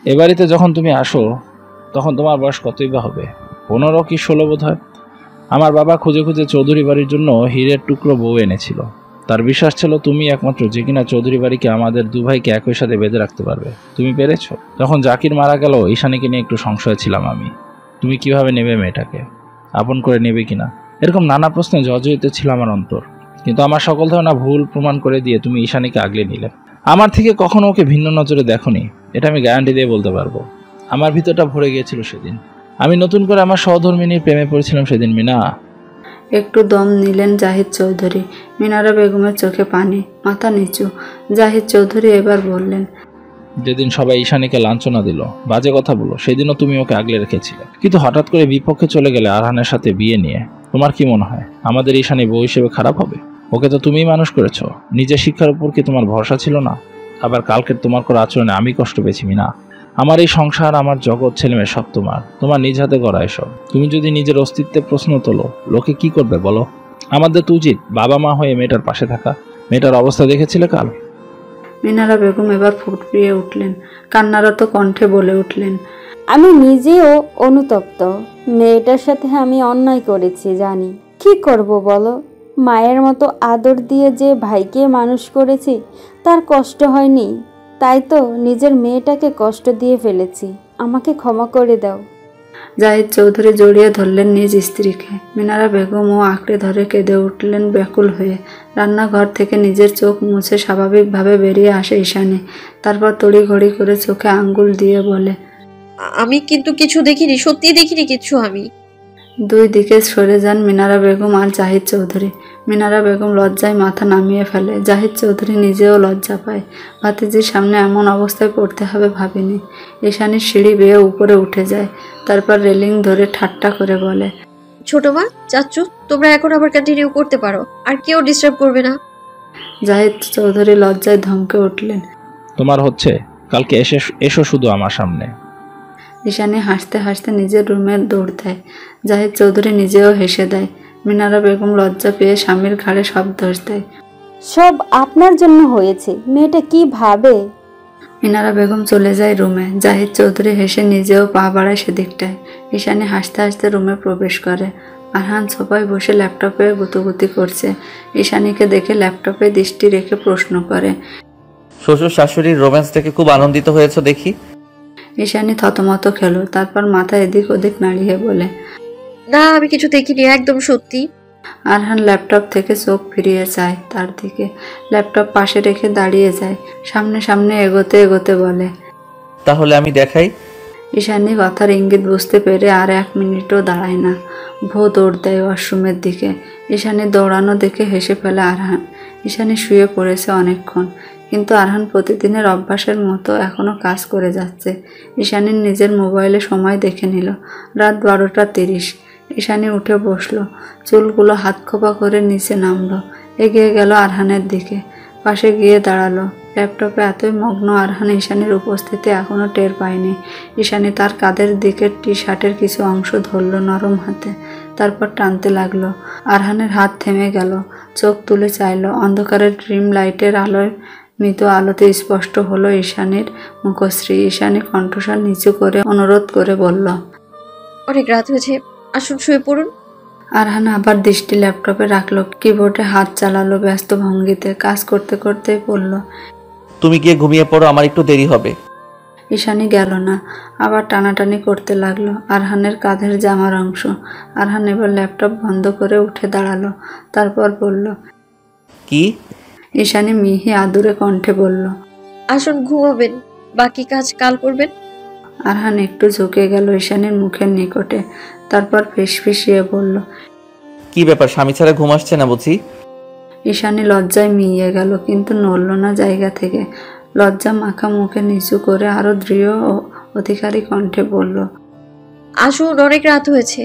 এ বাড়িতে যখন তুমি আসো তখন তোমার বয়স কতই বা হবে, 15 কি 16 বোধ হয়। আমার বাবা খুঁজে খুঁজে চৌধুরী বাড়ির জন্য হীরের টুকরো বউ এনেছিল। তার বিশ্বাস ছিল তুমি একমাত্র যে কিনা চৌধুরী বাড়িকে আমাদের দু ভাইকে একই সাথে বেঁধে রাখতে পারবে। তুমি পেরেছো। যখন জাকির মারা গেল ঈশানীকে নিয়ে একটু সংশয় ছিলাম আমি, তুমি কিভাবে নেবে মেয়েটাকে, আপন করে নেবে কিনা, এরকম নানা প্রশ্নে জর্জরিত ছিল আমার অন্তর। কিন্তু আমার সকল ধারণা ভুল প্রমাণ করে দিয়ে তুমি ঈশানীকে আগলে নিলে। আমার থেকে কখনো ওকে ভিন্ন নজরে দেখোনি, এটা আমি গ্যারান্টি দিয়ে বলতে পারবো। আমার ভিতরটা ভরে গিয়েছিল সেদিন। আমি নতুন করে আমার সহধর্মিনীর প্রেমে পড়েছিলাম সেদিন মিনা। একটু দম নিলেন জাহিদ চৌধুরী। মিনারা বেগমের চোখে পানি, মাথা নিচু। জাহিদ চৌধুরী এবার বললেন, যেদিন সবাই ঈশানীকে লাঞ্ছনা দিল, বাজে কথা বলো, সেদিনও তুমি ওকে আগলে রেখেছিলে। কিন্তু হঠাৎ করে বিপক্ষে চলে গেলে আরহানের সাথে বিয়ে নিয়ে। তোমার কি মনে হয় আমাদের ঈশানী বউ হিসেবে খারাপ হবে? ওকে তো তুমিই মানুষ করেছো। নিজের শিক্ষার উপর কি তোমার ভরসা ছিল না? আবার কালকের তোমার করা আচরণে আমি কষ্ট পেয়েছি মিনা। আমার এই সংসার, আমার জগৎ, ছেলেমেয়ে সব তোমার নিজ হাতে করা এসব। তুমি যদি নিজের অস্তিত্বের প্রশ্ন তোলো, লোকে কি করবে বলো? আমাদের তো উচিত বাবা মা হয়ে মেয়েটার পাশে থাকা। মেয়েটার অবস্থা দেখেছিলে কাল? মিনারা বেগম এবার ফুটপিয়ে উঠলেন, কান্নারত কণ্ঠে বলে উঠলেন, আমি নিজেও অনুতপ্ত। মেয়েটার সাথে আমি অন্যায় করেছি জানি, কি করব বলো? মায়ের মতো আদর দিয়ে যে ভাইকে মানুষ করেছি তার কষ্ট হয়নি, তাই তো নিজের মেয়েটাকে কষ্ট দিয়ে ফেলেছি। আমাকে ক্ষমা করে দাও। জাহিদ চৌধুরী জড়িয়ে ধরলেন নিজ স্ত্রীকে। মিনারা বেগমও আঁকড়ে ধরে কেঁদে উঠলেন ব্যাকুল হয়ে। রান্নাঘর থেকে নিজের চোখ মুছে স্বাভাবিকভাবে বেরিয়ে আসে ঈশানী। তারপর তড়িঘড়ি করে চোখে আঙ্গুল দিয়ে বলে, আমি কিন্তু কিছু দেখিনি, সত্যি দেখিনি কিছু আমি। দুই দিকে সরে যান মিনারা বেগম আর জাহিদ চৌধুরী। মিনারা বেগম লজ্জায় মাথা নামিয়ে ফেলে। জাহিদ চৌধুরী নিজেও লজ্জা পায়। ভাতিজির সামনে এমন অবস্থায় পড়তে হবে ভাবিনি। ঈশানীর সিঁড়ি বেয়ে উপরে উঠে যায়। তারপর রেলিং ধরে ঠাট্টা করে বলে, ছোট মা, চাচ্চু, তোমরা এখন আবার কন্টিনিউ করতে পারো, আর কেউ ডিস্টার্ব করবে না। জাহিদ চৌধুরী লজ্জায় ধমকে উঠলেন, তোমার হচ্ছে, কালকে এসো শুধু আমার সামনে। ঈশানী হাসতে হাসতে নিজের রুমে দৌড় দেয়। জাহিদ চৌধুরী নিজেও হেসে দেয়। মিনারা বেগম লজ্জা পেয়ে স্বামীর ঘাড়ে সব দোষ দেয়। সব আপনার জন্য হয়েছে। মেয়েটা কি ভাবে? মিনারা বেগম চলে যায় রুমে। জাহিদ চৌধুরী হেসে নিজেও পা বাড়ায় সেদিকটায়। ঈশানী হাসতে হাসতে রুমে প্রবেশ করে। আরহান সোফায় বসে ল্যাপটপে গুতুগুতি করছে। ঈশানীকে দেখে ল্যাপটপে দৃষ্টি রেখে প্রশ্ন করে, শ্বশুর শাশুড়ির রোম্যান্স দেখে খুব আনন্দিত হয়েছে দেখি। ঈশানী থতমত খেল। তারপর মাথা এদিক ওদিক নাড়িয়ে বলে, না, আমি কিছু দেখিনি, একদম সত্যি। আরহান ল্যাপটপ থেকে চোখ ফিরিয়ে চায় তার দিকে। ল্যাপটপ পাশে রেখে দাঁড়িয়ে যায়। সামনে সামনে এগোতে এগোতে বলে, তাহলে আমি দেখাই। ঈশানী কথার ইঙ্গিত বুঝতে পেরে আর 1 মিনিটও দাঁড়ায় না। ভো দৌড় দেয় ওয়াশরুমের দিকে। ঈশানী দৌড়ানো দেখে হেসে ফেলে আরহান। ঈশানী শুয়ে পড়েছে অনেকক্ষণ, কিন্তু আরহান প্রতিদিনের অভ্যাসের মতো এখনও কাজ করে যাচ্ছে। ঈশানীর নিজের মোবাইলে সময় দেখে নিল। রাত 12:30। ঈশানী উঠে বসলো, চুলগুলো হাত খোপা করে নিচে নামলো, এগিয়ে গেল আরহানের দিকে। পাশে গিয়ে দাঁড়ালো। ল্যাপটপে এতই মগ্ন আরহান ঈশানীর উপস্থিতি এখনও টের পায়নি। ঈশানী তার কাঁধের দিকের টি শার্টের কিছু অংশ ধরল নরম হাতে, তারপর টানতে লাগলো। আরহানের হাত থেমে গেল। চোখ তুলে চাইল। অন্ধকারের ড্রিম লাইটের আলোয় মৃদু আলোতে স্পষ্ট হলো ঈশানীর মুখশ্রী। ঈশানী কণ্ঠস্বর নিচু করে অনুরোধ করে বলল, অনেক রাত হয়েছে, আসুন শুয়ে পড়ুন। আরহান আবার দৃষ্টি ল্যাপটপে রাখলো। কিবোর্ডে হাত চালালো ব্যস্ত ভঙ্গিতে। কাজ করতে করতেই বলল, তুমি গিয়ে ঘুমিয়ে পড়ো, আমার একটু দেরি হবে। ঈশানী গেল না, আবার টানাটানি করতে লাগলো আরহানের কাঁধের জামার অংশ। আরহান এবার ল্যাপটপ বন্ধ করে উঠে দাঁড়ালো। তারপর বলল, কি? ঈশানী মিহি আদুরে কণ্ঠে বলল, আসুন ঘুমাবেন, বাকি কাজ কাল করবেন। আরহান একটু ঝুঁকে গেল ঈশানীর মুখের নিকটে। তারপর ফিসফিসিয়ে বলল, কি ব্যাপার, স্বামী ছাড়া ঘুম আসছে না বুঝি? ঈশানী লজ্জায় মিইয়ে গেল, কিন্তু নড়ল না জায়গা থেকে। লজ্জা মাখা মুখে নিচু করে আরো দৃঢ় ও অধিকারী কণ্ঠে বলল, আসুন, অনেক রাত হয়েছে।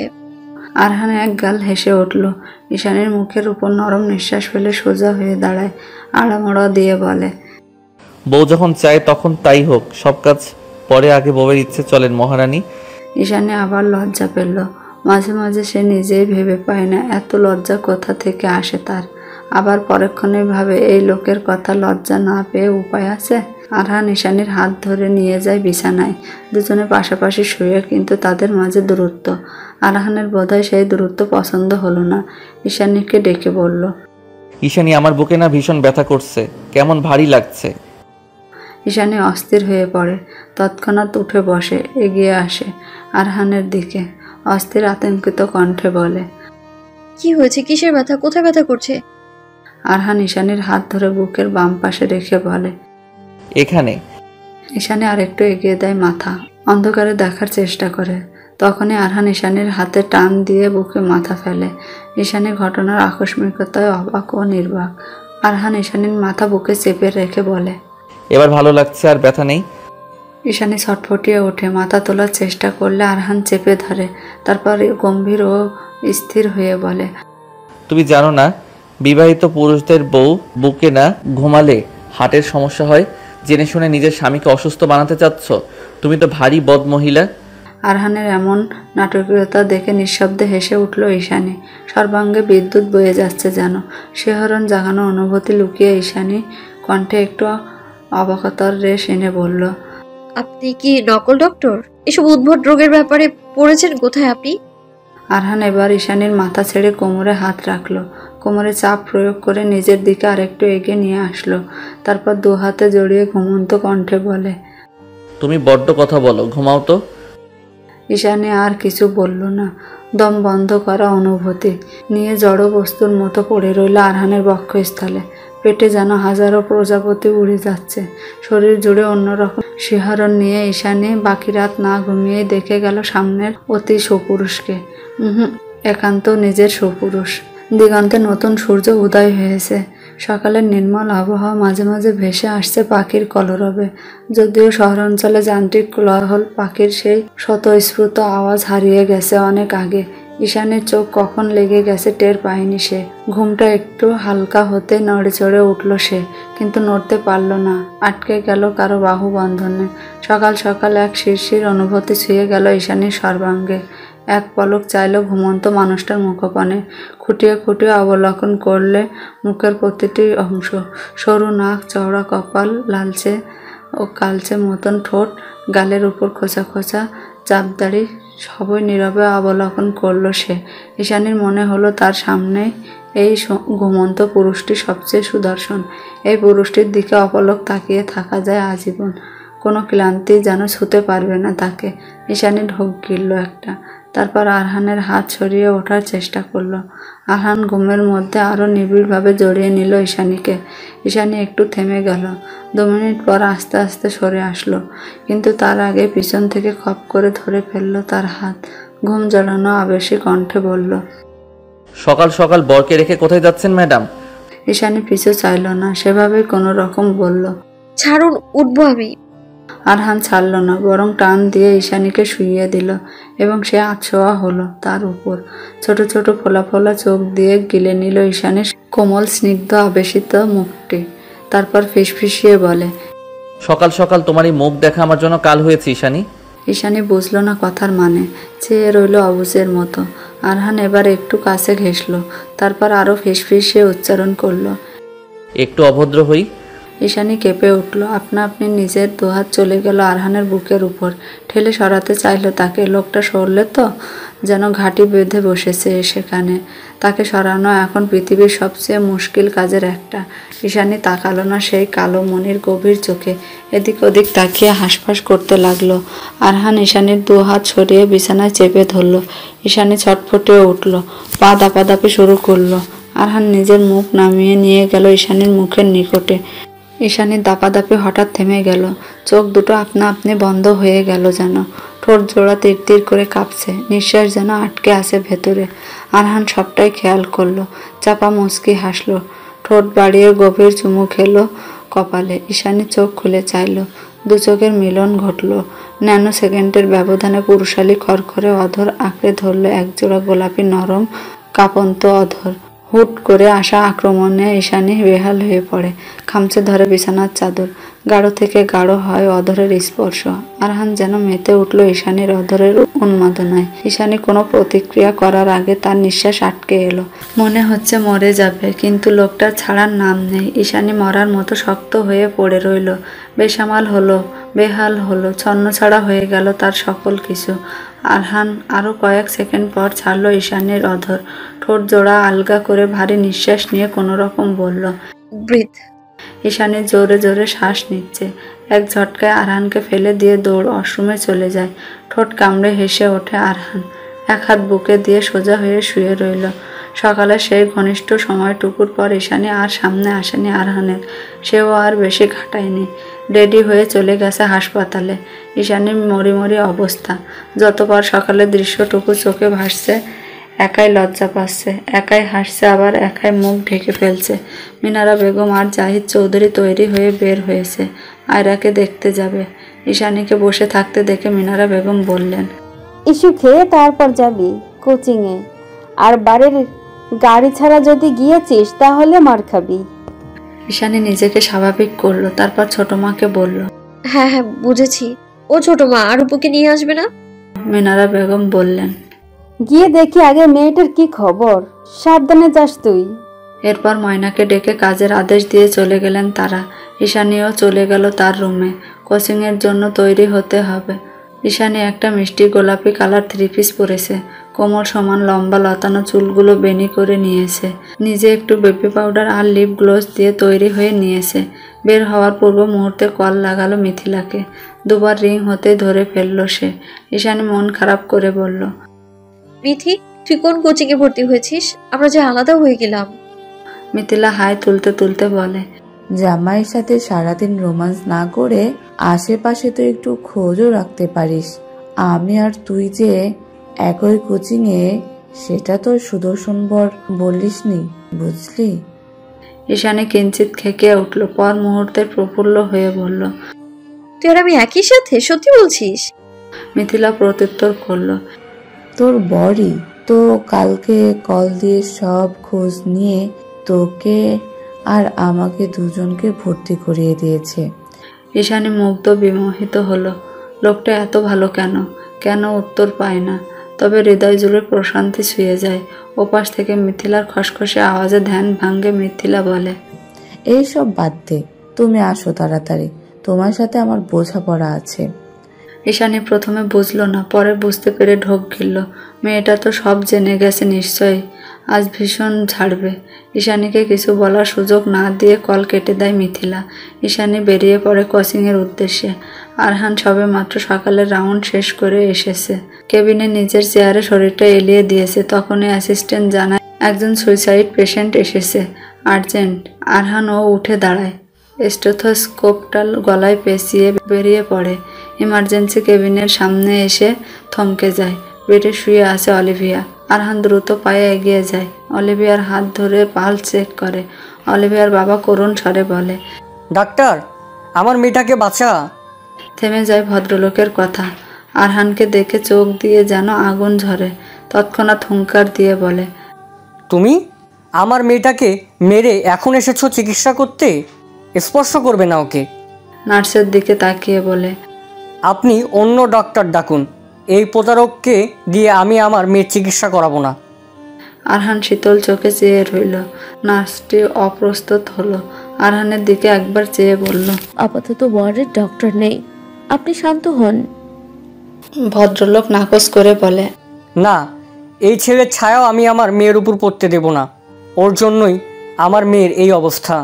আরহান এক গাল হেসে উঠল। ঈশানীর মুখের উপর নরম নিঃশ্বাস ফেলে সোজা হয়ে দাঁড়ায়। আড়ামোড়া দিয়ে বলে, বউ যখন চায় তখন তাই হোক, সব কাজ পরে, আগে বউয়ের ইচ্ছে চলেন মহারানী। ঈশানী আবার লজ্জা পেল। মাঝে মাঝে সে নিজেই ভেবে পায় না এত লজ্জা কোথা থেকে আসে তার। আবার পরক্ষণে ভাবে, এই লোকের কথা লজ্জা না পেয়ে উপায় আছে? আরহান ঈশানীর হাত ধরে নিয়ে যায় বিছানায়। দুজনে পাশাপাশি শুয়ে, কিন্তু তাদের মাঝে দূরত্ব। আরহানের বোধহয় সেই দূরত্ব পছন্দ হলো না। ঈশানীকে ডেকে বলল, ঈশানী, আমার বুকে না ভীষণ ব্যথা করছে, কেমন ভারী লাগছে। ঈশানী অস্থির হয়ে পড়ে। তৎক্ষণাৎ উঠে বসে, এগিয়ে আসে আরহানের দিকে, অস্থির আতঙ্কিত কণ্ঠে বলে, কি হয়েছে? কিসের ব্যথা? কোথায় ব্যথা করছে? আরহান ঈশানীর হাত ধরে বুকের বাম পাশে রেখে বলে, এখানে। ঈশানী আরেকটু এগিয়ে দেয় মাথা, অন্ধকারে দেখার চেষ্টা করে। তখনই আরহান ঈশানীর হাতে টান দিয়ে বুকে মাথা ফেলে। ঈশানী ঘটনার আকস্মিকতায় অবাক ও নির্বাক। আরহান ঈশানীর মাথা বুকে চেপে রেখে বলে, এবার ভালো লাগছে, আর ব্যথা নেই। ঈশানী ছটফটিয়ে ওঠে, মাথা তোলার চেষ্টা করলে আরহান চেপে ধরে। তারপর গম্ভীর ও স্থির হয়ে বলে, তুমি জানো না, বিবাহিত পুরুষদের বউ বুকে না ঘুমালে হার্টের সমস্যা হয়? জেনে শুনে নিজের স্বামীকে অসুস্থ বানাতে চাচ্ছ? তুমি তো ভারী বদ মহিলা। আরহানের এমন নাটকীয়তা দেখে নিঃশব্দে হেসে উঠল ঈশানী। সর্বাঙ্গে বিদ্যুৎ বয়ে যাচ্ছে যেন। শিহরণ জাগানো অনুভূতি লুকিয়ে ঈশানী কণ্ঠে একটু অবাকতার রেশ এনে বলল, আপনি কি নকল ডক্টর? এসব উদ্ভট রোগের ব্যাপারে পড়েছেন কোথায় আপনি? আরহান এবার ঈশানীর মাথা ছেড়ে কোমরে হাত রাখলো। কোমরে চাপ প্রয়োগ করে নিজের দিকে আরেকটু এগিয়ে নিয়ে আসলো। তারপর দু হাতে জড়িয়ে ঘুমন্ত কণ্ঠে বলে, তুমি বড্ড কথা বলো, ঘুমাও তো। ঈশানী আর কিছু বলল না। দম বন্ধ করা অনুভূতি নিয়ে জড় বস্তুর মতো পড়ে রইল আরহানের বক্ষস্থলে। পেটে যেন হাজারো প্রজাপতি উড়ে যাচ্ছে। শরীর জুড়ে অন্যরকম শিহরণ নিয়ে ঈশানী বাকি রাত না ঘুমিয়ে দেখে গেল সামনের অতি সুপুরুষকে। একান্ত নিজের সুপুরুষ। দিগন্তে নতুন সূর্য উদয় হয়েছে। সকালের নির্মল আবহাওয়া মাঝে মাঝে ভেসে আসছে পাখির কলরবে। যদিও শহরাঞ্চলে যান্ত্রিক কোলাহল পাখির সেই স্বতঃস্ফূর্ত আওয়াজ হারিয়ে গেছে অনেক আগে। ঈশানীর চোখ কখন লেগে গেছে টের পায়নি সে। ঘুমটা একটু হালকা হতে নড়ে চড়ে উঠল সে, কিন্তু নড়তে পারল না। আটকে গেল কারো বাহু বন্ধনে। সকাল সকাল এক শিরশির অনুভূতি ছুঁয়ে গেল ঈশানীর সর্বাঙ্গে। এক পলক চাইল ঘুমন্ত মানুষটার মুখপানে। খুঁটিয়ে খুঁটিয়ে অবলোকন করলে মুখের প্রতিটি অংশ, সরু নাক, চওড়া কপাল, লালচে ও কালচে মতন ঠোঁট, গালের উপর খোঁচা খোঁচা চাপদাড়ি, সবই নীরবে অবলোকন করল সে। ঈশানীর মনে হলো তার সামনে এই ঘুমন্ত পুরুষটি সবচেয়ে সুদর্শন। এই পুরুষটির দিকে অপলক তাকিয়ে থাকা যায় আজীবন। কোনো ক্লান্তি যেন ছুঁতে পারবে না তাকে। ঈশানী ঢোক গিলল একটা। তারপর আরহানের হাত সরিয়ে ওঠার চেষ্টা করলো। আরহান ঘুমের মধ্যে আরও নিবিড়ভাবে জড়িয়ে নিল ঈশানীকে। ঈশানী একটু থেমে গেল। 2 মিনিট পর আস্তে আস্তে সরে আসলো, কিন্তু তার আগে পিছন থেকে খপ করে ধরে ফেললো তার হাত। ঘুম জড়ানো আবেশী কণ্ঠে বলল, সকাল সকাল বরকে রেখে কোথায় যাচ্ছেন ম্যাডাম? ঈশানী পিছু চাইল না, সেভাবে কোনো রকম বলল, ছাড়ুন, উঠবো আমি। আরহান ছাড়ল না, বরং টান দিয়ে ঈশানীকে শুইয়ে দিল এবং সে আছোয়া হলো তার উপর। ছোট ছোট ফোলা ফোলা চোখ দিয়ে গিলে নিল ঈশানীর কোমল স্নিগ্ধ আবেশিত মুখটি। তারপর ফিসফিসিয়ে বলে, সকাল সকাল তোমার এই মুখ দেখা আমার জন্য কাল হয়েছে ঈশানী। ঈশানী বুঝল না কথার মানে, চেয়ে রইল অবুঝের মতো। আরহান এবার একটু কাছে ঘেঁষল, তারপর আরও ফিসফিসিয়ে উচ্চারণ করলো, একটু অভদ্র হই। ঈশানী কেঁপে উঠল। আপনা আপনি নিজের দুহাত চলে গেল আরহানের বুকের উপর, ঠেলে সরাতে চাইল তাকে। লোকটা সরলে তো যেন ঘাঁটি বেঁধে বসেছে সেখানে। তাকে সরানো এখন পৃথিবীর সবচেয়ে মুশকিল কাজের একটা। ঈশানী তাকালো না সেই কালো মনির গভীর চোখে। এদিক ওদিক তাকিয়ে হাঁসফাঁস করতে লাগলো। আরহান ঈশানীর 2 হাত সরিয়ে বিছানায় চেপে ধরল। ঈশানী ছটফটিয়ে উঠল, পা দাপাদাপি শুরু করলো। আরহান নিজের মুখ নামিয়ে নিয়ে গেল ঈশানীর মুখের নিকটে। ঈশানীর দাপাদাপি হঠাৎ থেমে গেল। চোখ দুটো আপনা আপনি বন্ধ হয়ে গেল যেন। ঠোঁট জোড়া তীর তীর করে কাঁপছে, নিঃশ্বাস যেন আটকে আছে ভেতরে। আরহান সবটাই খেয়াল করলো। চাপা মুচকি হাসলো, ঠোঁট বাড়িয়ে গভীর চুমু খেলো কপালে। ঈশানী চোখ খুলে চাইল। 2 চোখের মিলন ঘটল। ন্যানো সেকেন্ডের ব্যবধানে পুরুষালী খরখরে অধর আঁকড়ে ধরল একজোড়া গোলাপি নরম কাঁপন্ত অধর। হুট করে আসা আক্রমণে ঈশানী বেহাল হয়ে পড়ে, খামচে ধরে বিছানার চাদর। গাঢ় থেকে গাঢ় হয় অধরের স্পর্শ। আরহান যেন মেতে উঠল ঈশানীর অধরের উন্মাদনায়। ঈশানী কোনো প্রতিক্রিয়া করার আগে তার নিঃশ্বাস আটকে এলো। মনে হচ্ছে মরে যাবে, কিন্তু লোকটার ছাড়ার নাম নেই। ঈশানী মরার মতো শক্ত হয়ে পড়ে রইল। বেসামাল হলো, বেহাল হলো, ছন্নছাড়া হয়ে গেল তার সকল কিছু। আরহান আরো কয়েক সেকেন্ড পর ছাড়লো ঈশানীর অধর। ঠোঁট জোড়া আলগা করে ভারী নিঃশ্বাস নিয়ে কোনো রকম বলল, ব্রিথ। ঈশানী জোরে জোরে শ্বাস নিচ্ছে। এক ঝটকায় আরহানকে ফেলে দিয়ে দৌড় ওয়াশরুমে চলে যায়। ঠোঁট কামড়ে হেসে ওঠে আরহান। এক হাত বুকে দিয়ে সোজা হয়ে শুয়ে রইল। সকালে সেই ঘনিষ্ঠ সময়টুকুর পর ঈশানী আর সামনে আসেনি আরহানের। সেও আর বেশি ঘাটায়নি। রেডি হয়ে চলে গেছে হাসপাতালে। ঈশানীর মরি অবস্থা। যতবার সকালের দৃশ্যটুকু চোখে ভাসছে, একাই লজ্জা পাচ্ছে, একাই হাসছে, আবার একাই মুখ ঢেকে ফেলছে। মিনারা বেগম আর জাহিদ চৌধুরী তৈরি হয়ে বের হয়েছে, আয়রাকে দেখতে যাবে। ঈশানীকে বসে থাকতে দেখে মিনারা বেগম বললেন, ইস্যু খেয়ে তারপর যাবি কোচিংয়ে, আর বাড়ির গাড়ি ছাড়া যদি গিয়েছিস তাহলে মার খাবি। ঈশানী নিজেকে স্বাভাবিক করলো, তারপর ছোট মাকে বলল, হ্যাঁ হ্যাঁ বুঝেছি। ও ছোট মা, আর অপুকে নিয়ে আসবে না? মিনারা বেগম বললেন, গিয়ে দেখি আগে মেয়েটার কি খবর, সাবধানে যাস তুই। এরপর ময়নাকে ডেকে কাজের আদেশ দিয়ে চলে গেলেন তারা। ঈশানীও চলে গেল তার রুমে। কোচিংয়ের জন্য তৈরি হতে হবে। ঈশানী একটা মিষ্টি গোলাপি কালার 3 পিস পরেছে। কোমর সমান লম্বা লতানো চুলগুলো বেনি করে নিয়েছে। নিজে একটু বেবি পাউডার আর লিপ গ্লোস দিয়ে তৈরি হয়ে নিয়েছে। বের হওয়ার পূর্ব মুহূর্তে কল লাগালো মিথিলাকে। দুবার রিং হতে ধরে ফেলল সে। ঈশানী মন খারাপ করে বলল, মিথি, তুই কোন কোচিং এ ভর্তি হয়েছিস? আমরা যে আলাদা হয়ে গেলাম। মিথিলা হাই তুলতে তুলতে বলে, জামাইয়ের সাথে সারাদিন রোমান্স না করে আশেপাশে তো একটু খোঁজও রাখতে পারিস। আমি আর তুই যে একই কোচিংয়ে, সেটা তো সুদর্শন বর বলিসনি, বুঝলি? ঈশানী কিঞ্চিত খেকে উঠল, পর মুহূর্তে প্রফুল্ল হয়ে বলল, তুই আর আমি একই সাথে? সত্যি বলছিস? মিথিলা প্রত্যুত্তর করল, তোর বরই তো কালকে কল দিয়ে সব খোঁজ নিয়ে তোকে আর আমাকে দুজনকে ভর্তি করিয়ে দিয়েছে। ঈশানী মুগ্ধ বিমোহিত হলো। লোকটা এত ভালো কেন? কেন উত্তর পায় না। তবে হৃদয় জুড়ে প্রশান্তি ছুঁয়ে যায়। ওপাশ থেকে মিথিলার খসখসে আওয়াজে ধ্যান ভাঙ্গে মিথিলা বলে, এইসব বাদ দে, তুমি আসো তাড়াতাড়ি, তোমার সাথে আমার বোঝাপড়া আছে। ঈশানী প্রথমে বুঝল না, পরে বুঝতে পেরে ঢোক গিলল। মেয়েটা তো সব জেনে গেছে নিশ্চয়ই। আজ ভীষণ ঝাড়বে। ঈশানীকে কিছু বলার সুযোগ না দিয়ে কল কেটে দেয় মিথিলা। ঈশানী বেরিয়ে পড়ে কোচিংয়ের উদ্দেশ্যে। আরহান সবে মাত্র সকালের রাউন্ড শেষ করে এসেছে। কেবিনে নিজের চেয়ারে শরীরটা এলিয়ে দিয়েছে। তখনই অ্যাসিস্ট্যান্ট জানায় একজন সুইসাইড পেশেন্ট এসেছে, আর্জেন্ট। আরহান ও উঠে দাঁড়ায়, স্টেথোস্কোপটা গলায় পেঁচিয়ে বেরিয়ে পড়ে। ইমার্জেন্সি কেবিনের সামনে এসে থমকে যায়। বেডে শুয়ে আছে অলিভিয়া। আরহান দ্রুত পায়ে এগিয়ে যায়। অলিভিয়ার হাত ধরে পালস চেক করে। অলিভিয়ার বাবা করুণ স্বরে বলে, ডাক্তার, আমার মেয়েটাকে বাঁচা। থেমে যায় ভদ্রলোকের কথা। আরহানকে দেখে চোখ দিয়ে যেন আগুন ঝরে। তৎক্ষণাৎ হুঙ্কার দিয়ে বলে, তুমি আমার মেয়েটাকে মেরে এখন এসেছো চিকিৎসা করতে? স্পর্শ করবে না ওকে। নার্সের দিকে তাকিয়ে বলে, আপনি অন্য ডক্টর ডাকুন। এই প্রতারককে দিয়ে আমি আমার মেয়ের চিকিৎসা করাবো না। আরহান শীতল চোখে চেয়ে রইল। নার্সটি অপ্রস্তুত হলো। আরহানের দিকে একবার চেয়ে বলল, আপাতত ওয়ার্ডের ডক্টর নেই, আপনি শান্ত হন। ভদ্রলোক নাকচ করে বলে, না, এই ছেলের ছায়াও আমি আমার মেয়ের উপর পড়তে দেব না। ওর জন্যই আমার মেয়ের এই অবস্থা।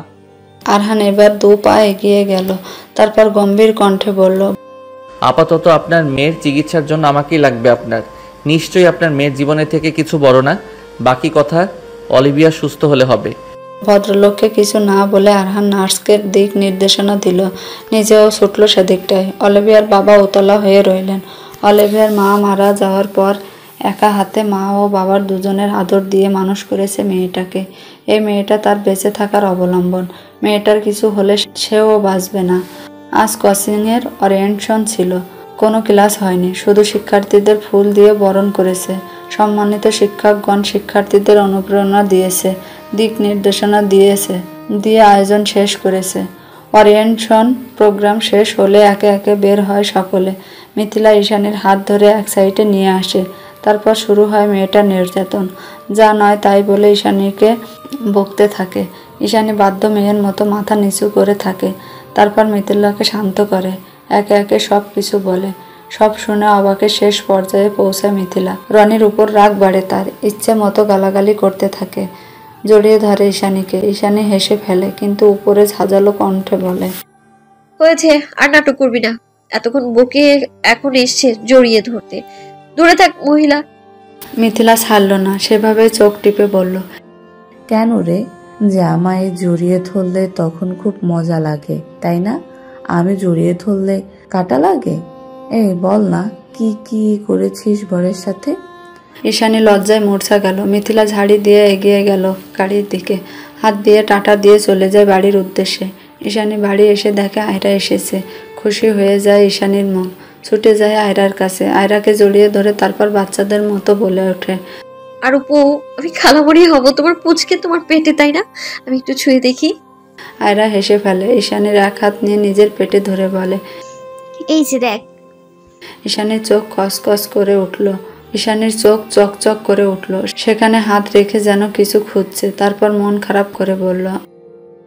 আরহান এবার 2 পা এগিয়ে গেল। তারপর গম্ভীর কণ্ঠে বলল, আপাতত আপনার মেয়ের চিকিৎসার জন্য আমাকেই লাগবে আপনার। নিশ্চয়ই আপনার মেয়ের জীবনের থেকে কিছু বড় না। বাকি কথা অলিভিয়া সুস্থ হলে হবে। ভদ্রলোককে কিছু না বলে আরহান নার্সকে দিক নির্দেশনা দিল। নিজেও ছুটল সেদিকটায়। অলিভিয়ার বাবা উতলা হয়ে রইলেন। অলিভিয়ার মা মারা যাওয়ার পর একা হাতে মা ও বাবার দুজনের আদর দিয়ে মানুষ করেছে মেয়েটাকে। এই মেয়েটা তার বেঁচে থাকার অবলম্বন। মেয়েটার কিছু হলে সেও বাঁচবে না। আজ কোচিংয়ের ওরিয়েন্টেশন ছিল। কোনো ক্লাস হয়নি, শুধু শিক্ষার্থীদের ফুল দিয়ে বরণ করেছে। সম্মানিত শিক্ষকগণ শিক্ষার্থীদের অনুপ্রেরণা দিয়েছে, দিক নির্দেশনা দিয়েছে, দিয়ে আয়োজন শেষ করেছে। ওরিয়েন্টেশন প্রোগ্রাম শেষ হলে একে একে বের হয় সকলে। মিথিলা ঈশানীর হাত ধরে এক সাইডে নিয়ে আসে। তারপর শুরু হয় মেয়েটার নির্যাতন। যা নয় তাই বলে ঈশানীকে বকতে থাকে। ঈশানী বাধ্য মেয়ের মতো মাথা নিচু করে থাকে। তারপর মিথিলাকে শান্ত করে, একে একে সব কিছু বলে। সব শুনে অবাকের শেষ পর্যায়ে পৌঁছায় মিথিলা। রনির উপর রাগ বাড়ে তার, ইচ্ছে মতো গালাগালি করতে থাকে। জড়িয়ে ধরে ঈশানীকে। ঈশানী হেসে ফেলে, কিন্তু উপরে ঝাঁঝালো কণ্ঠে বলে, হয়েছে, আর নাটক করবি না। এতক্ষণ বকে এখন এসছে জড়িয়ে ধরতে। দূরে থাক মহিলা। মিথিলা ছাড়ল না, সেভাবে চোখ টিপে বলল, কেন রে? জামাই জড়িয়ে ধরলে তখন খুব মজা লাগে, তাই না? আমি জড়িয়ে ধরলে কাটা লাগে? এই বল না, কি কি করেছিস বরের সাথে? ঈশানী লজ্জায় মূর্ছা গেল। মিথিলা ঝাড়ি দিয়ে এগিয়ে গেল গাড়ির দিকে, হাত দিয়ে টাটা দিয়ে চলে যায় বাড়ির উদ্দেশ্যে। ঈশানী বাড়ি এসে দেখে আয়রা এসেছে। খুশি হয়ে যায় ঈশানীর মন। ছুটে যায় আয়রার কাছে, আয়রাকে জড়িয়ে ধরে তারপর বাচ্চাদের মতো বলে ওঠে, আর উপু, আমি খালামণি হব তোমার পুচকে, তোমার পেটে, তাই না? আমি একটু ছুঁয়ে দেখি। আয়রা হেসে ফেলে। ঈশানীর এক হাত নিয়ে নিজের পেটে ধরে বলে, এই যে দেখ। ঈশানীর চোখ কসকস করে উঠল। ঈশানীর চোখ চকচক করে উঠল। সেখানে হাত রেখে যেন কিছু খুঁজছে। তারপর মন খারাপ করে বলল,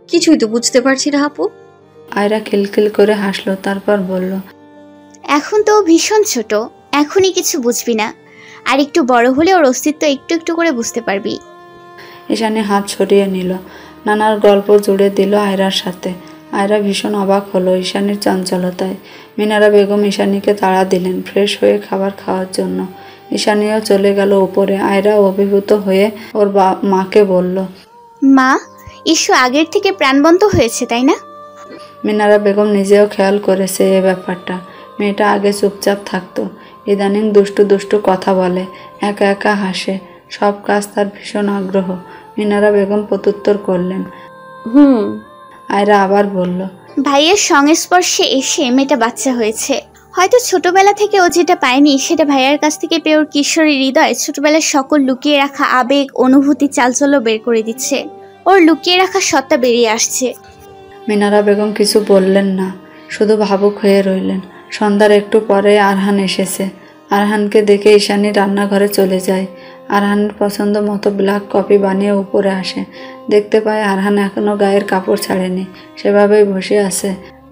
কিছুই তো বুঝতে পারছি না আপু। আয়রা খিলখিল করে হাসলো। তারপর বলল, এখন তো ও ভীষণ ছোট, এখনই কিছু বুঝবি না, আর একটু বড় হলে ওর অস্তিত্ব একটু একটু করে বুঝতে পারবি। ঈশানী হাত সরিয়ে নিল, নানার গল্প জুড়ে দিল আয়রার সাথে। আয়রা ভীষণ অবাক হলো ঈশানীর চঞ্চলতায়। মিনারা বেগম ঈশানীকে তাড়া দিলেন ফ্রেশ হয়ে খাবার খাওয়ার জন্য। ঈশানীও চলে গেল উপরে। আয়রা অভিভূত হয়ে ওর মাকে বলল, মা, ঈশ্বর আগের থেকে প্রাণবন্ত হয়েছে, তাই না? মিনারা বেগম নিজেও খেয়াল করেছে এ ব্যাপারটা। মেয়েটা আগে চুপচাপ থাকতো, ইদানিং দুষ্টু দুষ্টু কথা বলে, একা একা হাসে। সব কাজ তার ভীষণ আগ্রহ। মিনারা বেগম প্রত্যুত্তর করলেন। আয়রা আবার বলল, ভাইয়ের সংস্পর্শে এসে মেয়েটা বাচ্চা হয়েছে। হয়তো ছোটবেলা থেকে ও যেটা পায়নি সেটা ভাইয়ার কাছ থেকে পেয়ে ওর কিশোরী হৃদয় ছোটবেলার সকল লুকিয়ে রাখা আবেগ, অনুভূতি, চালচলও বের করে দিচ্ছে। ওর লুকিয়ে রাখা সত্তা বেরিয়ে আসছে। মিনারা বেগম কিছু বললেন না, শুধু ভাবুক হয়ে রইলেন। সন্ধ্যার একটু পরে আরহান এসেছে। আরহানকে দেখে ঈশানী রান্নাঘরে চলে যায়। আরহানের পছন্দ মতো ব্ল্যাক কফি বানিয়ে উপরে আসে। দেখতে পায় আরহান এখনও গায়ের কাপড় ছাড়েনি, সেভাবেই বসে আছে।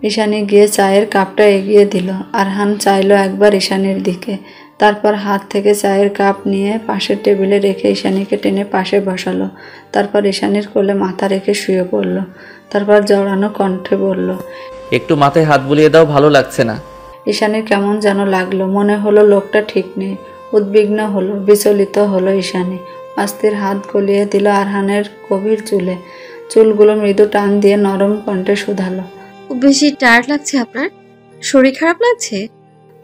ঈশানী গিয়ে চায়ের কাপটা এগিয়ে দিল। আরহান চাইলো একবার ঈশানীর দিকে, তারপর হাত থেকে চায়ের কাপ নিয়ে পাশের টেবিলে রেখে ঈশানীকে টেনে পাশে বসালো। তারপর ঈশানীর কোলে মাথা রেখে শুয়ে পড়ল। তারপর জড়ানো কণ্ঠে বলল, একটু মাথায় হাত বুলিয়ে দাও, ভালো লাগছে না। ঈশানীর কেমন যেন লাগলো। মনে হলো লোকটা ঠিক নেই। উদ্বিগ্ন হলো, বিচলিত হলো ঈশানী। অস্থির হাত গলিয়ে দিল আরহানের গভীর চুলে। চুলগুলো মৃদু টান দিয়ে নরম কণ্ঠে শুধালো, খুব বেশি টায়ার্ড লাগছে আপনার? শরীর খারাপ লাগছে?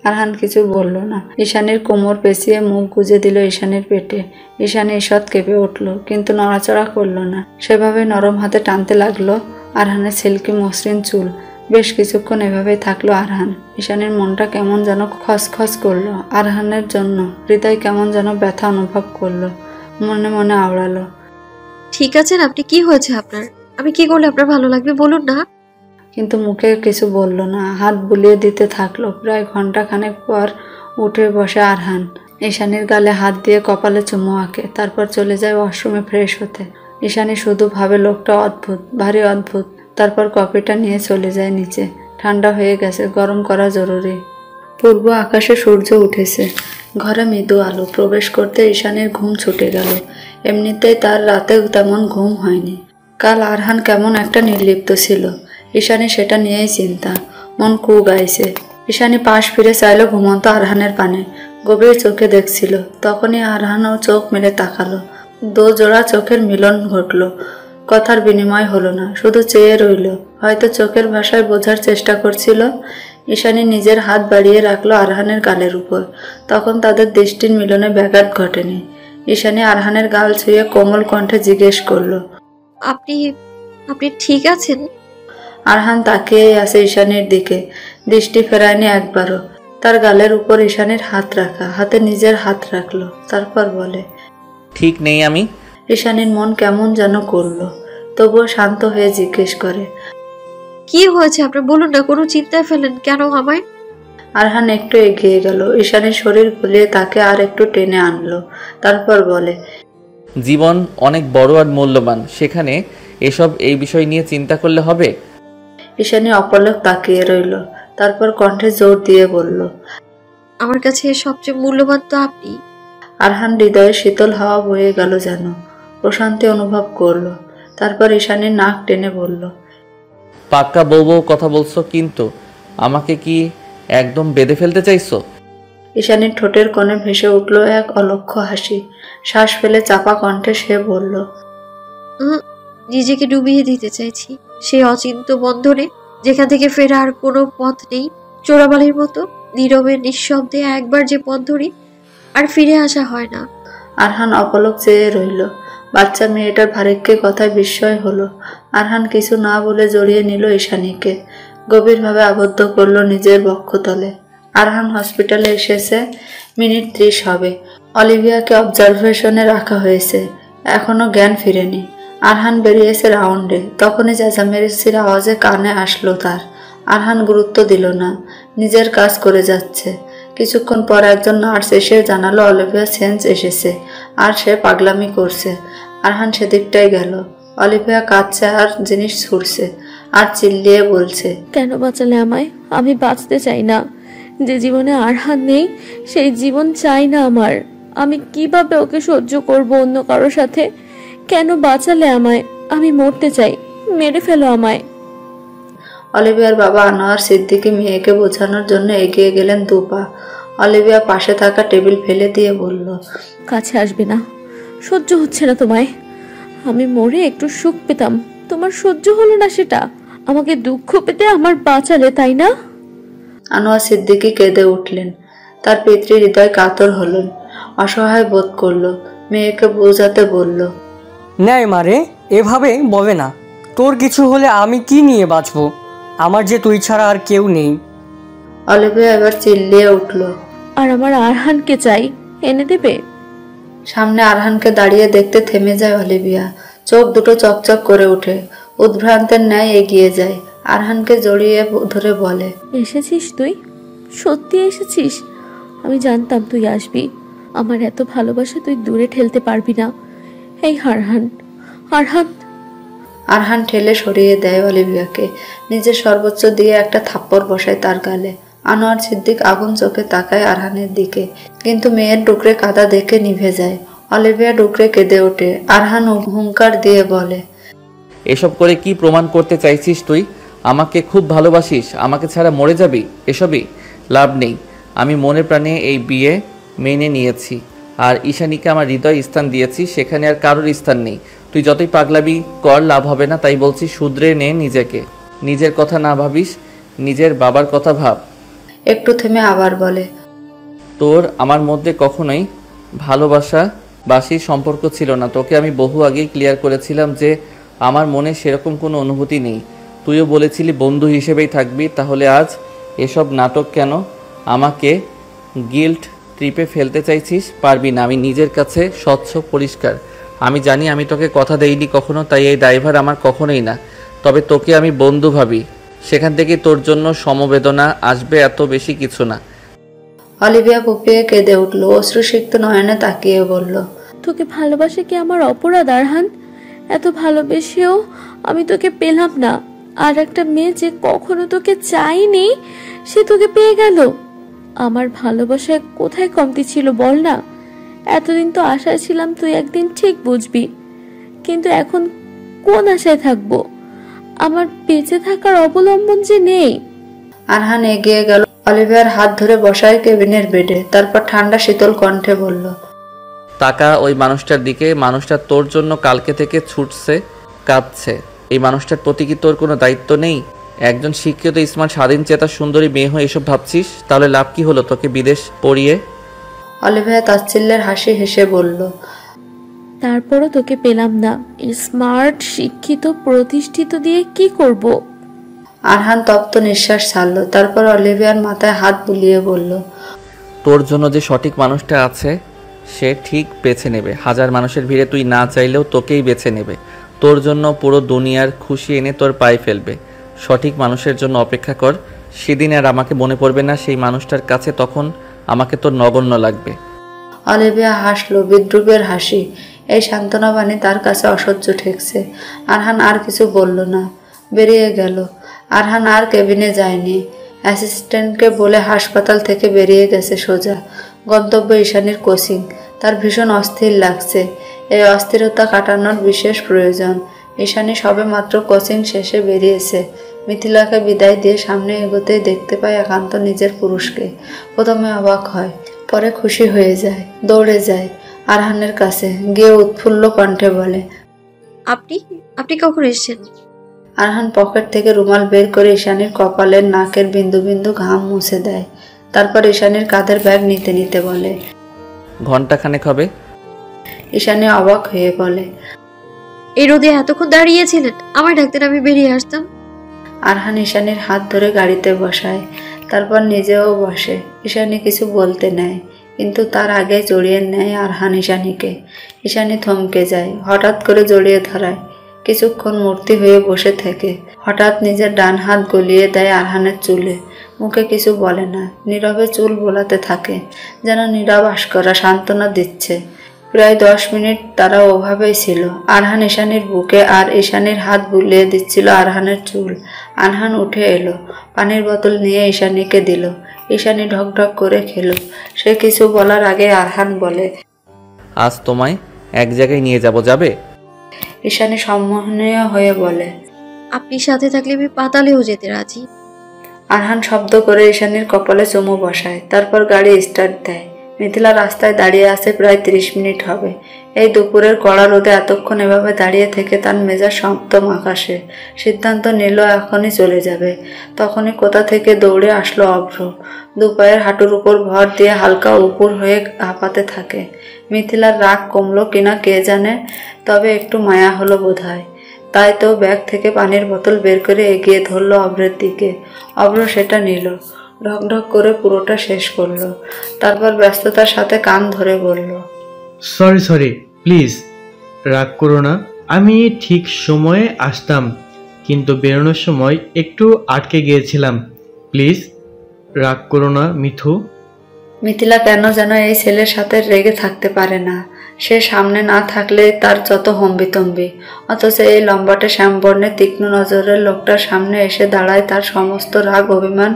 আরহান কিছু বলল না। ঈশানীর কোমর পেঁচিয়ে মুখ গুজে দিল ঈশানীর পেটে। ঈশানী ঈষৎ কেঁপে উঠল, কিন্তু নড়াচড়া করলো না। সেভাবে নরম হাতে টানতে লাগলো আরহানের সিল্কি মসৃণ চুল। বেশ কিছুক্ষণ এভাবেই থাকলো আরহান। ঈশানীর মনটা কেমন যেন খসখস করলো। আরহানের জন্য হৃদয় কেমন যেন ব্যথা অনুভব করলো। মনে মনে আওড়ালো, ঠিক আছেন আপনি? কি হয়েছে আপনার? আমি কি করলে আপনার ভালো লাগবে বলুন না। কিন্তু মুখে কিছু বলল না, হাত বুলিয়ে দিতে থাকলো। প্রায় ঘন্টা খানেক পর উঠে বসে আরহান। ঈশানীর গালে হাত দিয়ে কপালে চুমু আঁকে। তারপর চলে যায় ওয়াশরুমে ফ্রেশ হতে। ঈশানী শুধু ভাবে লোকটা অদ্ভুত, ভারী অদ্ভুত। তারপর কফিটা নিয়ে চলে যায় নিচে। ঠান্ডা হয়ে গেছে, গরম করা জরুরি। পূর্ব আকাশে সূর্য উঠেছে। ঘরে মৃদু আলো প্রবেশ করতে ঈশানীর ঘুম ছুটে গেল। এমনিতেই তার রাতেও তেমন ঘুম হয়নি। কাল আরহান কেমন একটা নির্লিপ্ত ছিল। ঈশানী সেটা নিয়েই চিন্তা। মন কু গাইছে। ঈশানী পাশ ফিরে চাইল ঘুমন্ত আরহানের পানে। গভীর চোখে দেখছিল। তখনই আরহানও চোখ মেলে তাকালো। দো জোড়া চোখের মিলন ঘটল। কথার বিনিময় হলো না, শুধু চেয়ে রইল। হয়তো চোখের ভাষায় বোঝার চেষ্টা করছিল। ঈশানী নিজের হাত বাড়িয়ে রাখলো আরহানের গালের উপর। তখন তাদের দৃষ্টির মিলনে ব্যাঘাত ঘটেনি। ঈশানী আরহানের গাল ছুঁয়ে কোমল কণ্ঠে জিজ্ঞেস করলো, আপনি আপনি ঠিক আছেন? আরহান তাকিয়েই আছে ঈশানীর দিকে, দৃষ্টি ফেরায়নি একবারও। তার গালের উপর ঈশানীর হাত রাখা, হাতে নিজের হাত রাখলো, তারপর বলে, ঠিক নেই আমি। ঈশানীর মন কেমন যেন করলো, তবুও শান্ত হয়ে জিজ্ঞেস করে, কি হয়েছে আপনার বলুন না, কোনো চিন্তায় ফেলেন কেন আমায়? আরহান একটু এগিয়ে গেল, ঈশানীর শরীর ভুলিয়ে তাকে আর একটু টেনে আনলো, তারপর বলে, জীবন অনেক বড় আর মূল্যবান, সেখানে এই বিষয় নিয়ে চিন্তা করলে হবে? ঈশানী অপলক তাকিয়ে রইল, তারপর কণ্ঠে জোর দিয়ে বলল, আমার কাছে সবচেয়ে মূল্যবান তো আপনি। আরহান হৃদয়ে শীতল হাওয়া বয়ে গেল, যেন প্রশান্তি অনুভব করলো। তারপর ঈশানীর নাক টেনে বলল, পাক্কা বউ বউ কথা বলছো, কিন্তু আমাকে কি একদম বেঁধে ফেলতে চাইছো? ঈশানীর ঠোঁটের কোণে ভেসে উঠল এক অলক্ষ্য হাসি। শ্বাস ফেলে চাপা কণ্ঠে সে বলল, নিজেকে ডুবিয়ে দিতে চাইছি সেই অচিন্ত বন্ধনে, যেখান থেকে ফেরার কোনো পথ নেই। চোরাবালির মতো নীরবে নিঃশব্দে একবার যে পথ ধরি, আর ফিরে আসা হয় না। আরহান অপলক চেয়ে রইল। বাচ্চা মেয়েটার ভারিক্যে কথায় বিস্ময় হলো। আরহান কিছু না বলে জড়িয়ে নিল ঈশানীকে, গভীরভাবে আবদ্ধ করলো নিজের বক্ষতলে। আরহান হসপিটালে এসেছে মিনিট 30 হবে। অলিভিয়াকে অবজারভেশনে রাখা হয়েছে, এখনো জ্ঞান ফিরেনি। আরহান বেরিয়েছে রাউন্ডে, তখনই চেঁচামেচির আওয়াজে কানে আসলো তার। আরহান গুরুত্ব দিল না, নিজের কাজ করে যাচ্ছে। কিছুক্ষণ পর একজন নার্স এসে জানালো অলিভিয়া সেন্স এসেছে আর সে পাগলামি করছে। আরহান সেদিকটাই গেল। অলিভিয়া কাঁদছে আর জিনিস ছুড়ছে আর চিল্লিয়ে বলছে, কেন বাঁচালে আমায়? আমি বাঁচতে চাই না। যে জীবনে আরহান নেই সেই জীবন চাই না আমার। আমি কিভাবে ওকে সহ্য করব অন্য কারোর সাথে? কেন বাঁচালে আমায়? আমি মরতে চাই, মেরে ফেলো আমায়। অলিভিয়ার বাবা আনোয়ার সিদ্দিকী মেয়েকে বোঝানোর জন্য এগিয়ে গেলেন 2 পা। অলিভিয়া পাশে থাকা টেবিল ফেলে দিয়ে বলল, কাছে আসবে না, সহ্য হচ্ছে না তোমায়। আমি মরে একটু সুখ পেতাম, তোমার সহ্য হলো না সেটা। আমাকে দুঃখ পেতে আমার বাঁচালে, তাই না? আনোয়ার সিদ্দিকী কেঁদে উঠলেন। তার পিতৃ হৃদয় কাতর হলেন, অসহায় বোধ করলো। মেয়েকে বোঝাতে বলল, ন্যায় মারে, এভাবে বলে না। তোর কিছু হলে আমি কি নিয়ে বাঁচবো? আমার যে তুই ছাড়া আর কেউ নেই। অলিভিয়া এবার চিল্লিয়ে উঠল, আর আমার আরহানকে চাই, এনে দেবে? সামনে আরহানকে দাঁড়িয়ে দেখতে থেমে যায় অলিভিয়া। চোখ দুটো চকচক করে ওঠে, উদ্ভ্রান্তের ন্যায় এগিয়ে যায়। আরহানকে জড়িয়ে ধরে বলে, এসেছিস তুই? সত্যি এসেছিস? আমি জানতাম তুই আসবি। আমার এত ভালোবাসা তুই দূরে ঠেলতে পারবি না। এই আরহান, আরহান। আরহান ঠেলে সরিয়ে দেয় অলিভিয়াকে, নিজের সর্বোচ্চ দিয়ে একটা থাপ্পড় বসায় তার গালে। আনোয়ার সিদ্দিক আগুন চোখে তাকায় আরহানের দিকে, কিন্তু মেয়ের ডুকরে কাদা দেখে নিভে যায়। অলিভিয়া ডুকরে কেঁদে ওঠে। আরহান হুঙ্কার দিয়ে বলে, এসব করে কি প্রমাণ করতে চাইছিস তুই? আমাকে খুব ভালোবাসিস, আমাকে ছাড়া মরে যাবি? এসবই লাভ নেই। আমি মনে প্রাণে এই বিয়ে মেনে নিয়েছি, আর ঈশানীকে আমার হৃদয় স্থান দিয়েছি, সেখানে আর কারোর স্থান নেই। তুই যতই পাগলাবি কর, লাভ হবে না। তাই বলছি, শুধরে নে নিজেকে। নিজের কথা না ভাবিস, নিজের বাবার কথা ভাব। একটু থেমে আবার বলে, তোর আমার মধ্যে কখনোই ভালোবাসাবাসির সম্পর্ক ছিল না। তোকে আমি বহু আগেই ক্লিয়ার করেছিলাম যে আমার মনে সেরকম কোনো অনুভূতি নেই। তুইও বলেছিলি বন্ধু হিসেবেই থাকবি। তাহলে আজ এসব নাটক কেন? আমাকে গিল্ট ট্রিপে ফেলতে চাইছিস? পারবি না। আমি নিজের কাছে স্বচ্ছ, পরিষ্কার। আমি জানি আমি তোকে কথা দেইনি কখনো, তাই এই দায়ভার আমার কখনোই না। তবে তোকে আমি বন্ধু ভাবি, সেখান থেকে তোর জন্য সমবেদনা আসবে, এত বেশি কিছু না। অলিভিয়া ফুপিয়ে কেঁদে উঠল, অশ্রুসিক্ত নয়নে তাকিয়ে বলল, তোকে ভালোবাসে কি আমার অপরাধ আরহান? এত ভালোবেসেও আমি তোকে পেলাম না। আর একটা মেয়ে যে কখনো তোকে চাইনি, সে তোকে পেয়ে গেল। আমার ভালোবাসায় কোথায় কমতি ছিল বল না? এতদিন তো আশায় ছিলাম তুই একদিন ঠিক বুঝবি, কিন্তু এখন কোন আশায় থাকবো? আমার বেঁচে থাকার অবলম্বন যে নেই। আরহান এগিয়ে গেল, অলিভিয়ার হাত ধরে বসায় কেবিনের বেডে। তারপর ঠান্ডা শীতল কণ্ঠে বলল, তাকা ওই মানুষটার দিকে। মানুষটা তোর জন্য কালকে থেকে ছুটছে, কাঁদছে। এই মানুষটার প্রতি কি তোর কোনো দায়িত্ব নেই? একজন শিক্ষিত, স্মার্ট, স্বাধীন চেতা সুন্দরী মেয়ে হয়ে এসব ভাবছিস? তাহলে লাভ কি হলো তোকে বিদেশ পড়িয়ে? অলিভিয়া তাচ্ছিল্যের হাসি হেসে বলল, তারপরও তোকে পেলাম না। স্মার্ট, শিক্ষিত, প্রতিষ্ঠিত দিয়ে কি করব? আরহান তপ্ত নিঃশ্বাস ছাড়লো, তারপর অলিভিয়ার মাথায় হাত বুলিয়ে বলল, তোর জন্য যে সঠিক মানুষটা আছে সে ঠিক বেছে নেবে। হাজার মানুষের ভিড়ে তুই না চাইলেও তোকেই বেছে নেবে। তোর জন্য পুরো দুনিয়ার খুশি এনে তোর পায়ে ফেলবে। সঠিক মানুষের জন্য অপেক্ষা কর, সেদিন আর আমাকে মনে পড়বে না সেই মানুষটার কাছে, তখন আমাকে তোর নগণ্য লাগবে। অলিভিয়া হাসলো, বিদ্রুপের হাসি। এই সান্ত্বনা বাণী তার কাছে অসহ্য ঠেকছে। আরহান আর কিছু বলল না, বেরিয়ে গেল। আরহান আর কেবিনে যায়নি, অ্যাসিস্ট্যান্টকে বলে হাসপাতাল থেকে বেরিয়ে গেছে সোজা। গন্তব্য ঈশানীর কোচিং। তার ভীষণ অস্থির লাগছে। এই অস্থিরতা কাটানোর বিশেষ প্রয়োজন। ঈশানী সবে মাত্র কোচিং শেষে বেরিয়েছে। মিথিলাকে বিদায় দিয়ে সামনে এগোতেই দেখতে পায় একান্ত নিজের পুরুষকে। প্রথমে অবাক হয়, পরে খুশি হয়ে যায়, দৌড়ে যায় আরহানের কাছে, গিয়ে উৎফুল্ল কণ্ঠে বলে, আপনি আপনি কখন এসেছেন? আরহান পকেট থেকে রুমাল বের করে ঈশানীর কপালের নাকের বিন্দু বিন্দু ঘাম মুছে দেয়। তারপর ঈশানীর কাঁধের ব্যাগ নিতে নিতে বলে, ঘন্টাখানেক হবে। ঈশানী অবাক হয়ে বলে, এই রোদে এতক্ষণ দাঁড়িয়েছিলেন? আমার ডাকতেন, আমি বেরিয়ে আসতাম। আরহান ঈশানীর হাত ধরে গাড়িতে বসায়, তারপর নিজেও বসে। ঈশানী কিছু বলতে নেয়, কিন্তু তার আগে জড়িয়ে নেয় আরহান ঈশানীকে। ঈশানী থমকে যায়, হঠাৎ করে জড়িয়ে ধরায়। কিছুক্ষণ মূর্তি হয়ে বসে থেকে হঠাৎ নিজের ডান হাত গলিয়ে দেয় আরহানের চুলে। মুখে কিছু বলে না, নীরবে চুল বোলাতে থাকে, যেন নীরবাস করা সান্ত্বনা দিচ্ছে। প্রায় 10 মিনিট তারা ওভাবেই ছিল। আরহান ঈশানীর বুকে আর ঈশানীর হাত বুলিয়ে দিচ্ছিল আরহানের চুল। আরহান উঠে এলো, পানির বোতল নিয়ে ঈশানীকে দিল। ঈশানী ঢকঢক করে খেলো। সে কিছু বলার আগে আরহান বলে, আজ তোমায় এক জায়গায় নিয়ে যাব, যাবে? ঈশানী সম্মোহনীয় হয়ে বলে, আপনি সাথে থাকলে আমি পাতালেও যেতে রাজি। আরহান শব্দ করে ঈশানীর কপালে চুমু বসায়, তারপর গাড়ি স্টার্ট দেয়। মিথিলা রাস্তায় দাঁড়িয়ে আছে প্রায় 30 মিনিট হবে। এই দুপুরের কড়া রোদে এতক্ষণ এভাবে দাঁড়িয়ে থেকে তার মেজাজ সপ্তম আকাশে। সিদ্ধান্ত নিল এখনই চলে যাবে। তখনই কোথা থেকে দৌড়ে আসলো অভ্র। দুপায়ের হাঁটুর উপর ভর দিয়ে হালকা উপুর হয়ে হাঁপাতে থাকে। মিথিলার রাগ কমলো কিনা কে জানে, তবে একটু মায়া হলো বোধহয়। তাই তো ব্যাগ থেকে পানির বোতল বের করে এগিয়ে ধরলো অভ্রের দিকে। অভ্র সেটা নিল, ঢকঢক করে পুরোটা শেষ করলো। তারপর ব্যস্ততার সাথে কান ধরে বলল, সরি প্লিজ, রাগ করো না। আমি ঠিক সময়ে আসতাম, কিন্তু বেরোনোর সময় একটু আটকে গিয়েছিলাম। প্লিজ রাগ করো না মিথু। মিথিলা কেন যেন এই ছেলের সাথে রেগে থাকতে পারে না। সে সামনে না থাকলে তার যত হম্বিতম্বি, অথচ এই লম্বাটে শ্যামবর্ণের তীক্ষ্ণ নজরের লোকটার সামনে এসে দাঁড়ায় তার সমস্ত রাগ, অভিমান,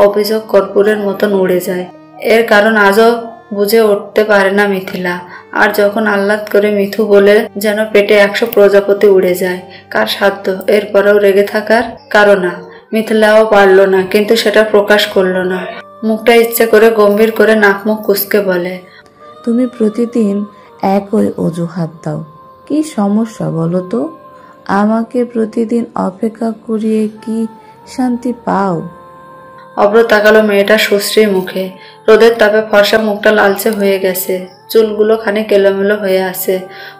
অভিযোগ কর্পূরের মতন উড়ে যায়। এর কারণ আজও বুঝে উঠতে পারে না মিথিলা। আর যখন আহ্লাদ করে মিথু বলে যেন পেটে 100 প্রজাপতি উড়ে যায়। কার সাধ্য এরপরেও রেগে থাকার? কারো না। মিথিলাও পারল না, কিন্তু সেটা প্রকাশ করলো না। মুখটা ইচ্ছে করে গম্ভীর করে নাক মুখ কুঁচকে বলে, তুমি প্রতিদিন একই অজুহাত দাও, কি সমস্যা বলো তো? আমাকে প্রতিদিন অপেক্ষা করিয়ে কি শান্তি পাও? অভ্র তাকালো মেয়েটার সুশ্রী মুখে। রোদের তাপে ফর্সা মুখটা লালচে হয়ে গেছে, চুলগুলো খানিক এলোমেলো হয়ে আছে,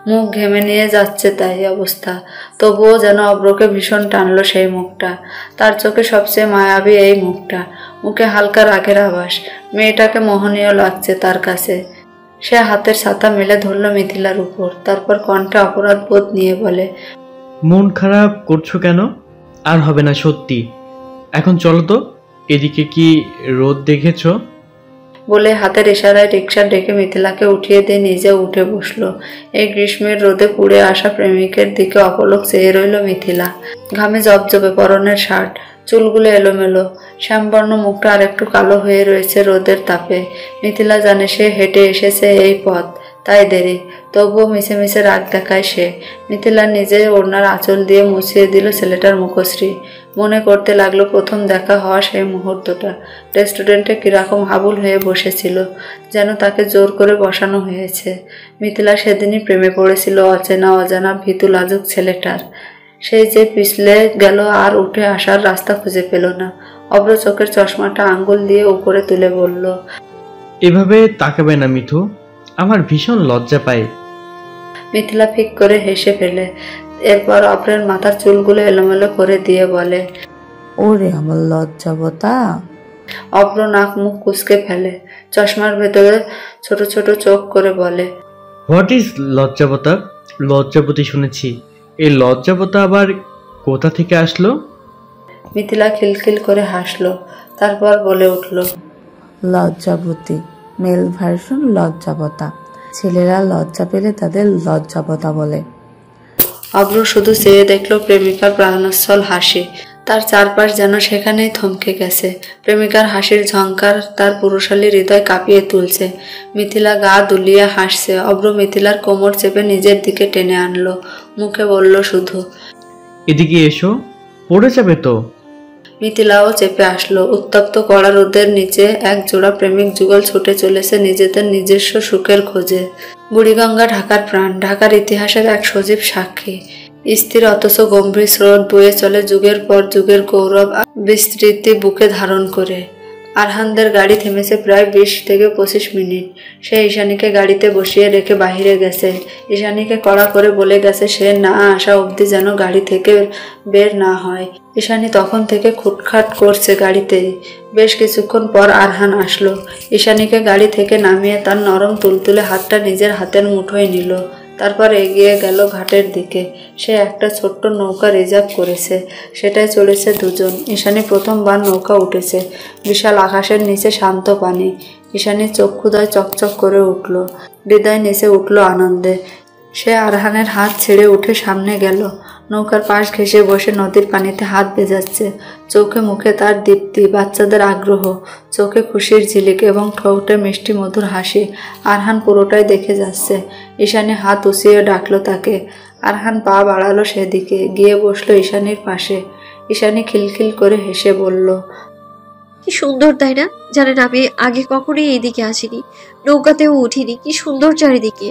মুখ ঘেমে নিয়ে যাচ্ছে তাই অবস্থা। তবুও যেন অভ্রকে ভীষণ টানলো সেই মুখটা। তার চোখে সবচেয়ে মায়াবী এই মুখটা, মুখে হালকা রাগের আভাস। মেয়েটাকে মোহনীয় লাগছে তার কাছে। সে হাতের ছাতা মেলে ধরল মিথিলার উপর, তারপর কণ্ঠে অপরাধ বোধ নিয়ে বলে, মন খারাপ করছো কেন? আর হবে না সত্যি। এখন চলো তো, এদিকে কি রোদ দেখেছো? বলে হাতের ইশারায় রিকশা ডেকে মিথিলাকে উঠিয়ে দিয়ে নিজে উঠে বসলো। এই গ্রীষ্মের রোদে পুড়ে আসা প্রেমিকের দিকে অপলক চেয়ে রইল মিথিলা। ঘামে জবজবে পরনের শার্ট, চুলগুলো এলোমেলো, শ্যামবর্ণ মুখটা আর একটু কালো হয়ে রয়েছে রোদের তাপে। মিথিলা জানে সে হেঁটে এসেছে এই পথ, তাই দেরি। তবুও মিছে মিছে রাগ দেখায় সে। মিথিলা নিজে ওড়নার আঁচল দিয়ে মুছিয়ে দিল ছেলেটার মুখশ্রী। মনে করতে লাগলো প্রথম দেখা হওয়া সেই মুহূর্তটা। রেস্টুরেন্টে কিরকম হাবুল হয়ে বসেছিল, যেন তাকে জোর করে বসানো হয়েছে। মিথিলা সেদিনই প্রেমে পড়েছিল অচেনা অজানা ভীতু লাজুক ছেলেটার। সেই যে পিছলে গেল আর উঠে আসার রাস্তা খুঁজে পেল না। অভ্র চোখের চশমাটা আঙ্গুল দিয়ে উপরে তুলে বলল, এভাবে তাকাবে না মিথু, আমার ভীষণ লজ্জা পায়। মিথিলা ফিক করে হেসে ফেলে। এরপর অভ্রের মাথার চুলগুলো এলোমেলো করে দিয়ে বলে, ওরে আমার লজ্জাবতা। অব্র নাক মুখ কুঁচকে ফেলে, চশমার ভেতরে ছোট ছোট চোখ করে বলে, হোয়াট ইজ লজ্জাবতা? লজ্জাবতী শুনেছি, এই লজ্জাবতা আবার কোথা থেকে আসলো? মিথিলা খিলখিল করে হাসলো, তারপর বলে উঠল, লজ্জাবতী মেল ভার্সন লজ্জাবতা। ছেলেরা লজ্জা পেলে তাদের লজ্জাবতা বলে। অব্র শুধু চেয়ে দেখলো প্রেমিকার প্রাণোচ্ছল হাসি, তার চারপাশ যেন সেখানেই থমকে গেছে। প্রেমিকার হাসির ঝংকার তার পুরুষালী হৃদয় কাঁপিয়ে তুলছে। মিথিলা গা দুলিয়ে হাসছে। অব্র মিথিলার কোমর চেপে নিজের দিকে টেনে আনলো, মুখে বলল শুধু, এদিকে এসো, পড়ে যাবে তো। মিথিলাও চেপে আসলো। উত্তপ্ত কড়া রোদের নিচে এক জোড়া প্রেমিক যুগল ছুটে চলেছে নিজেদের নিজস্ব সুখের খোঁজে। বুড়িগঙ্গা ঢাকার প্রাণ, ঢাকার ইতিহাসের এক সজীব সাক্ষী। স্থির অথচ গম্ভীর স্রোত বয়ে চলে যুগের পর যুগের গৌরব বিস্তৃতি বুকে ধারণ করে। আরহানদের গাড়ি থেমেছে প্রায় 20 থেকে 25 মিনিট। সে ঈশানীকে গাড়িতে বসিয়ে রেখে বাহিরে গেছে। ঈশানীকে কড়া করে বলে গেছে সে না আসা অবধি যেন গাড়ি থেকে বের না হয়। ঈশানী তখন থেকে খুটখাট করছে গাড়িতেই। বেশ কিছুক্ষণ পর আরহান আসলো। ঈশানীকে গাড়ি থেকে নামিয়ে তার নরম তুলতুলে হাতটা নিজের হাতের মুঠোয় নিল। তারপর এগিয়ে গেল ঘাটের দিকে। সে একটা ছোট্ট নৌকা রিজার্ভ করেছে, সেটাই চলেছে দুজন। ঈশানী প্রথমবার নৌকা উঠেছে। বিশাল আকাশের নিচে শান্ত পানি। ঈশানীর চক্ষুদয় চকচক করে উঠল, হৃদয় নেচে উঠল আনন্দে। সে আরহানের হাত ছেড়ে উঠে সামনে গেল। নৌকার পাশ ঘেঁষে বসে নদীর পানিতে হাত ভেজাচ্ছে। চোখে মুখে তার দীপ্তি, বাচ্চাদের আগ্রহ, চোখে খুশির ঝিলিক এবং ঠোঁটে মিষ্টি মধুর হাসি। আরহান পুরোটাই দেখে যাচ্ছে। ঈশানী হাত উঁচিয়ে ডাকলো তাকে। আরহান পা বাড়ালো সেদিকে, গিয়ে বসলো ঈশানীর পাশে। ঈশানী খিলখিল করে হেসে বলল, কি সুন্দর তাই না? জানেন আমি আগে কখনোই এইদিকে আসিনি, নৌকাতেও উঠিনি। কি সুন্দর চারিদিকে।